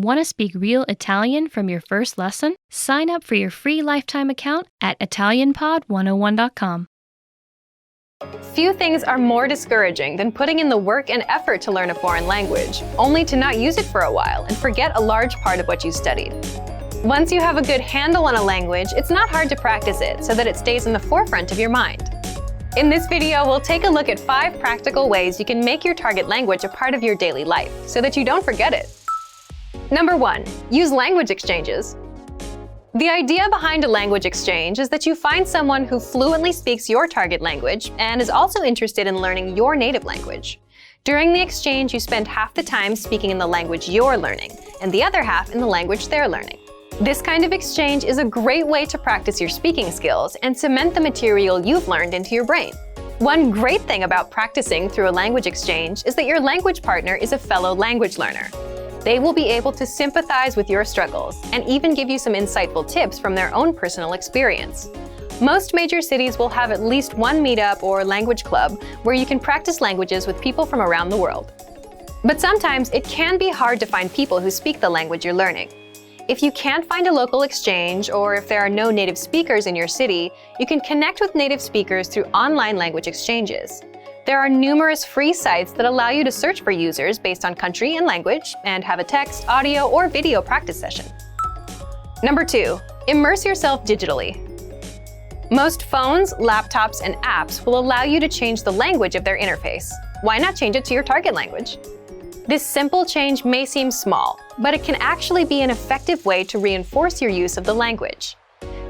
Want to speak real Italian from your first lesson? Sign up for your free lifetime account at ItalianPod101.com. Few things are more discouraging than putting in the work and effort to learn a foreign language, only to not use it for a while and forget a large part of what you studied. Once you have a good handle on a language, it's not hard to practice it so that it stays in the forefront of your mind. In this video, we'll take a look at 5 practical ways you can make your target language a part of your daily life so that you don't forget it. Number 1. Use language exchanges. The idea behind a language exchange is that you find someone who fluently speaks your target language and is also interested in learning your native language. During the exchange, you spend half the time speaking in the language you're learning and the other half in the language they're learning. This kind of exchange is a great way to practice your speaking skills and cement the material you've learned into your brain. One great thing about practicing through a language exchange is that your language partner is a fellow language learner. They will be able to sympathize with your struggles and even give you some insightful tips from their own personal experience. Most major cities will have at least one meetup or language club where you can practice languages with people from around the world. But sometimes it can be hard to find people who speak the language you're learning. If you can't find a local exchange, or if there are no native speakers in your city, you can connect with native speakers through online language exchanges. There are numerous free sites that allow you to search for users based on country and language and have a text, audio, or video practice session. Number 2. Immerse yourself digitally. Most phones, laptops, and apps will allow you to change the language of their interface. Why not change it to your target language? This simple change may seem small, but it can actually be an effective way to reinforce your use of the language.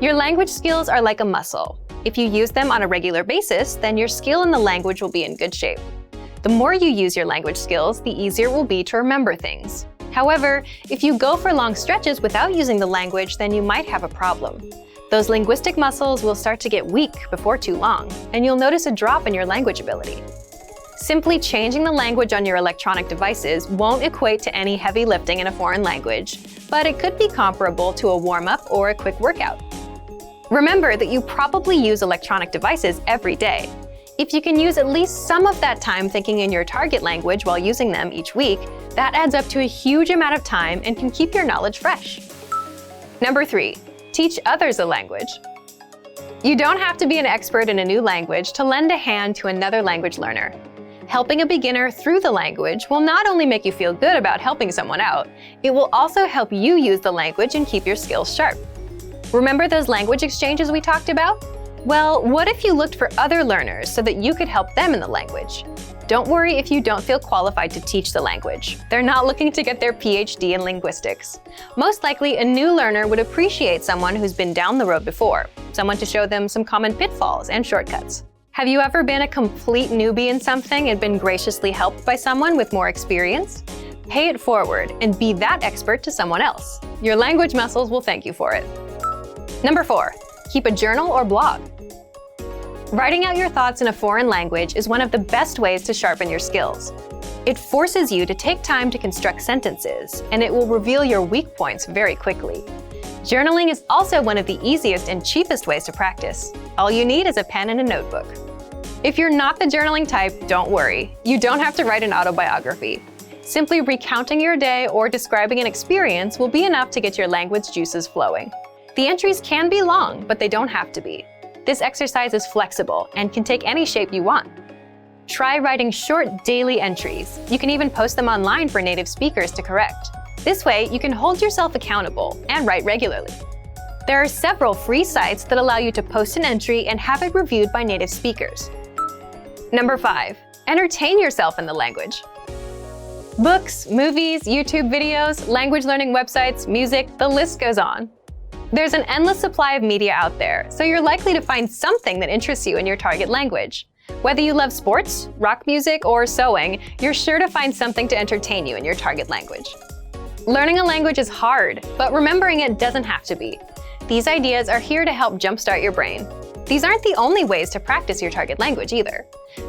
Your language skills are like a muscle. If you use them on a regular basis, then your skill in the language will be in good shape. The more you use your language skills, the easier it will be to remember things. However, if you go for long stretches without using the language, then you might have a problem. Those linguistic muscles will start to get weak before too long, and you'll notice a drop in your language ability. Simply changing the language on your electronic devices won't equate to any heavy lifting in a foreign language, but it could be comparable to a warm-up or a quick workout. Remember that you probably use electronic devices every day. If you can use at least some of that time thinking in your target language while using them each week, that adds up to a huge amount of time and can keep your knowledge fresh. Number 3. Teach others a language. You don't have to be an expert in a new language to lend a hand to another language learner. Helping a beginner through the language will not only make you feel good about helping someone out, it will also help you use the language and keep your skills sharp. Remember those language exchanges we talked about? Well, what if you looked for other learners so that you could help them in the language? Don't worry if you don't feel qualified to teach the language. They're not looking to get their PhD in linguistics. Most likely, a new learner would appreciate someone who's been down the road before, someone to show them some common pitfalls and shortcuts. Have you ever been a complete newbie in something and been graciously helped by someone with more experience? Pay it forward and be that expert to someone else. Your language muscles will thank you for it. Number 4. Keep a journal or blog. Writing out your thoughts in a foreign language is one of the best ways to sharpen your skills. It forces you to take time to construct sentences, and it will reveal your weak points very quickly. Journaling is also one of the easiest and cheapest ways to practice. All you need is a pen and a notebook. If you're not the journaling type, don't worry. You don't have to write an autobiography. Simply recounting your day or describing an experience will be enough to get your language juices flowing. The entries can be long, but they don't have to be. This exercise is flexible and can take any shape you want. Try writing short daily entries. You can even post them online for native speakers to correct. This way, you can hold yourself accountable and write regularly. There are several free sites that allow you to post an entry and have it reviewed by native speakers. Number 5. Entertain yourself in the language. Books, movies, YouTube videos, language learning websites, music, the list goes on. There's an endless supply of media out there, so you're likely to find something that interests you in your target language. Whether you love sports, rock music, or sewing, you're sure to find something to entertain you in your target language. Learning a language is hard, but remembering it doesn't have to be. These ideas are here to help jumpstart your brain. These aren't the only ways to practice your target language either.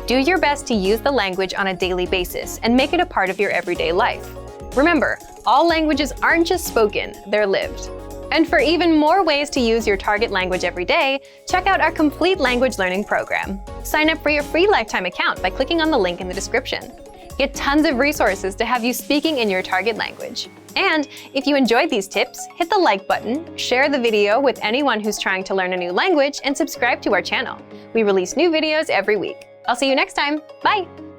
Do your best to use the language on a daily basis and make it a part of your everyday life. Remember, all languages aren't just spoken, they're lived. And for even more ways to use your target language every day, check out our complete language learning program. Sign up for your free lifetime account by clicking on the link in the description. Get tons of resources to have you speaking in your target language. And if you enjoyed these tips, hit the like button, share the video with anyone who's trying to learn a new language, and subscribe to our channel. We release new videos every week. I'll see you next time. Bye!